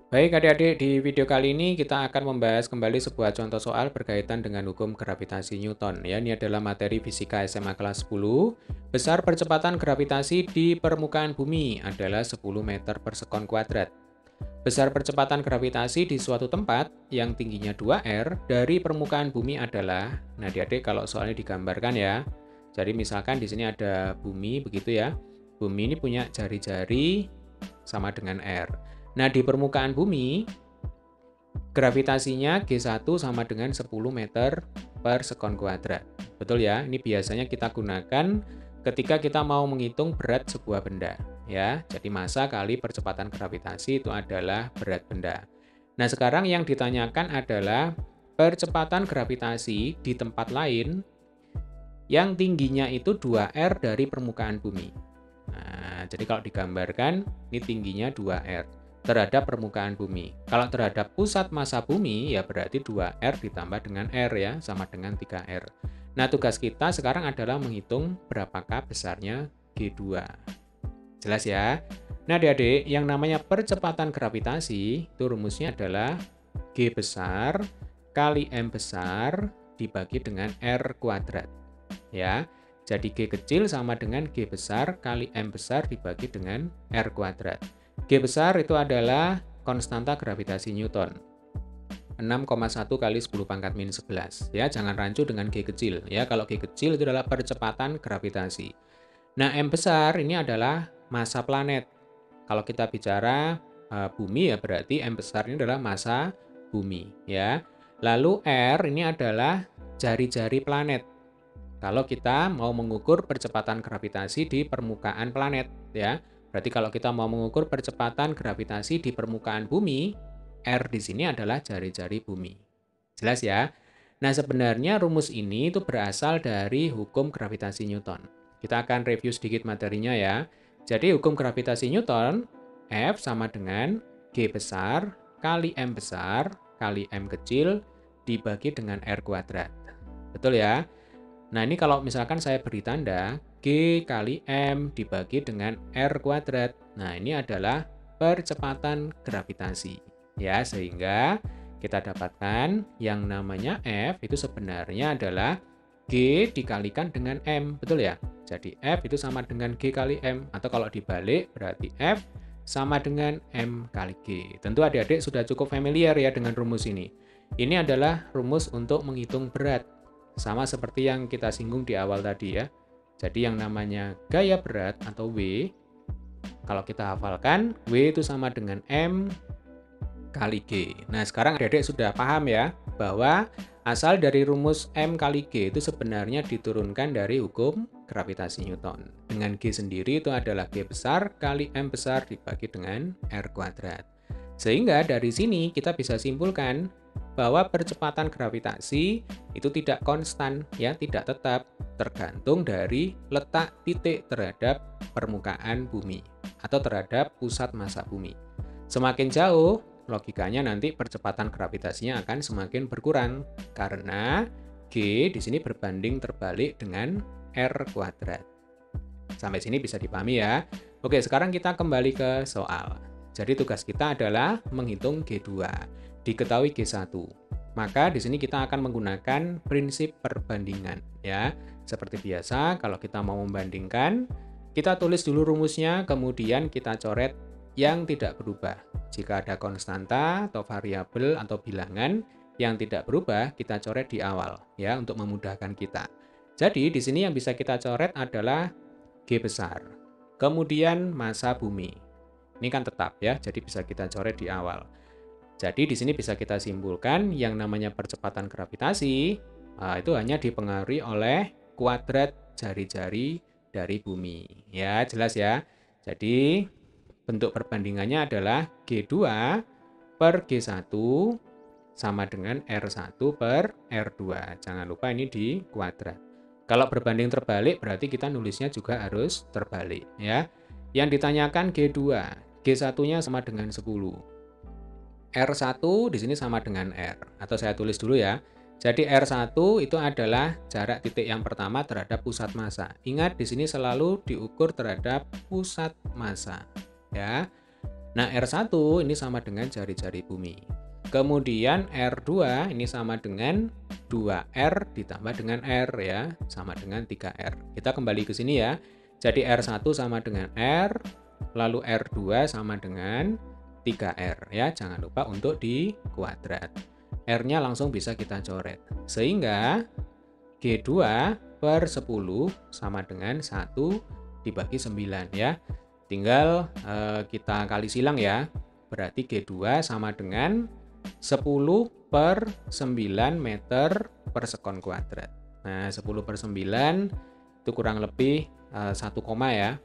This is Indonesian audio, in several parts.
Baik adik-adik, di video kali ini kita akan membahas kembali sebuah contoh soal berkaitan dengan hukum gravitasi Newton. Ya, ini adalah materi fisika SMA kelas 10. Besar percepatan gravitasi di permukaan bumi adalah 10 meter per sekon kuadrat. Besar percepatan gravitasi di suatu tempat yang tingginya 2R dari permukaan bumi adalah, nah adik-adik kalau soalnya digambarkan ya. Jadi misalkan di sini ada bumi begitu ya. Bumi ini punya jari-jari sama dengan R. Nah, di permukaan bumi, gravitasinya G1 sama dengan 10 meter per sekon kuadrat. Betul ya? Ini biasanya kita gunakan ketika kita mau menghitung berat sebuah benda. Ya, jadi massa kali percepatan gravitasi itu adalah berat benda. Nah, sekarang yang ditanyakan adalah percepatan gravitasi di tempat lain yang tingginya itu 2R dari permukaan bumi. Nah, jadi kalau digambarkan, ini tingginya 2R terhadap permukaan bumi. Kalau terhadap pusat massa bumi, ya berarti 2R ditambah dengan R ya, sama dengan 3R. Nah, tugas kita sekarang adalah menghitung berapakah besarnya G2. Jelas ya? Nah, adik-adik, yang namanya percepatan gravitasi, itu rumusnya adalah G besar kali M besar dibagi dengan R kuadrat. Ya, jadi G kecil sama dengan G besar kali M besar dibagi dengan R kuadrat. G besar itu adalah konstanta gravitasi Newton. 6,1 kali 10 pangkat min 11. Ya, jangan rancu dengan G kecil. Ya, kalau G kecil itu adalah percepatan gravitasi. Nah, M besar ini adalah massa planet. Kalau kita bicara bumi ya berarti M besar ini adalah massa bumi. Ya, lalu R ini adalah jari-jari planet. Kalau kita mau mengukur percepatan gravitasi di permukaan planet, ya. Berarti kalau kita mau mengukur percepatan gravitasi di permukaan bumi, R di sini adalah jari-jari bumi. Jelas ya? Nah, sebenarnya rumus ini itu berasal dari hukum gravitasi Newton. Kita akan review sedikit materinya ya. Jadi hukum gravitasi Newton, F sama dengan G besar kali M besar kali M kecil dibagi dengan R kuadrat. Betul ya? Nah, ini kalau misalkan saya beri tanda G kali M dibagi dengan R kuadrat. Nah, ini adalah percepatan gravitasi. Ya, sehingga kita dapatkan yang namanya F itu sebenarnya adalah G dikalikan dengan M. Betul ya? Jadi F itu sama dengan G kali M. Atau kalau dibalik berarti F sama dengan M kali G. Tentu adik-adik sudah cukup familiar ya dengan rumus ini. Ini adalah rumus untuk menghitung berat. Sama seperti yang kita singgung di awal tadi ya. Jadi yang namanya gaya berat atau W, kalau kita hafalkan, W itu sama dengan M kali G. Nah, sekarang adik-adik sudah paham ya, bahwa asal dari rumus M kali G itu sebenarnya diturunkan dari hukum gravitasi Newton. Dengan G sendiri itu adalah G besar kali M besar dibagi dengan R kuadrat. Sehingga dari sini kita bisa simpulkan bahwa percepatan gravitasi itu tidak konstan, ya, tidak tetap, tergantung dari letak titik terhadap permukaan bumi atau terhadap pusat massa bumi. Semakin jauh, logikanya nanti percepatan gravitasinya akan semakin berkurang karena G di sini berbanding terbalik dengan R kuadrat. Sampai sini bisa dipahami ya. Oke, sekarang kita kembali ke soal. Jadi tugas kita adalah menghitung G2. Diketahui G1. Maka di sini kita akan menggunakan prinsip perbandingan ya. Seperti biasa, kalau kita mau membandingkan, kita tulis dulu rumusnya, kemudian kita coret yang tidak berubah. Jika ada konstanta atau variabel atau bilangan yang tidak berubah, kita coret di awal ya untuk memudahkan kita. Jadi di sini yang bisa kita coret adalah G besar. Kemudian massa bumi. Ini kan tetap ya, jadi bisa kita coret di awal. Jadi di sini bisa kita simpulkan yang namanya percepatan gravitasi itu hanya dipengaruhi oleh kuadrat jari-jari dari bumi. Ya, jelas ya. Jadi bentuk perbandingannya adalah G2 per G1 sama dengan R1 per R2. Jangan lupa ini di kuadrat. Kalau berbanding terbalik berarti kita nulisnya juga harus terbalik ya. Yang ditanyakan G2, G1-nya sama dengan 10. R1 di sini sama dengan R, atau saya tulis dulu ya. Jadi R1 itu adalah jarak titik yang pertama terhadap pusat massa. Ingat di sini selalu diukur terhadap pusat massa, ya. Nah, R1 ini sama dengan jari-jari bumi. Kemudian R2 ini sama dengan 2R ditambah dengan R ya, sama dengan 3R. Kita kembali ke sini ya. Jadi R1 sama dengan R, lalu R2 sama dengan 3R ya. Jangan lupa untuk di kuadrat. R-nya langsung bisa kita coret. Sehingga G2 per 10 sama dengan 1 dibagi 9 ya. Tinggal kita kali silang ya. Berarti G2 sama dengan 10 per 9 meter per sekon kuadrat. Nah, 10 per 9 itu kurang lebih 1 koma ya.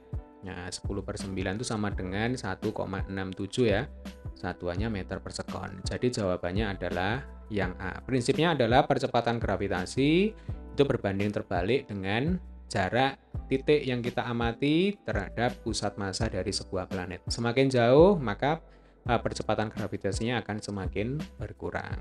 Nah, 10 per 9 itu sama dengan 1,67 ya. Satuannya meter per sekon. Jadi jawabannya adalah yang A. Prinsipnya adalah percepatan gravitasi itu berbanding terbalik dengan jarak titik yang kita amati terhadap pusat massa dari sebuah planet. Semakin jauh, maka percepatan gravitasinya akan semakin berkurang.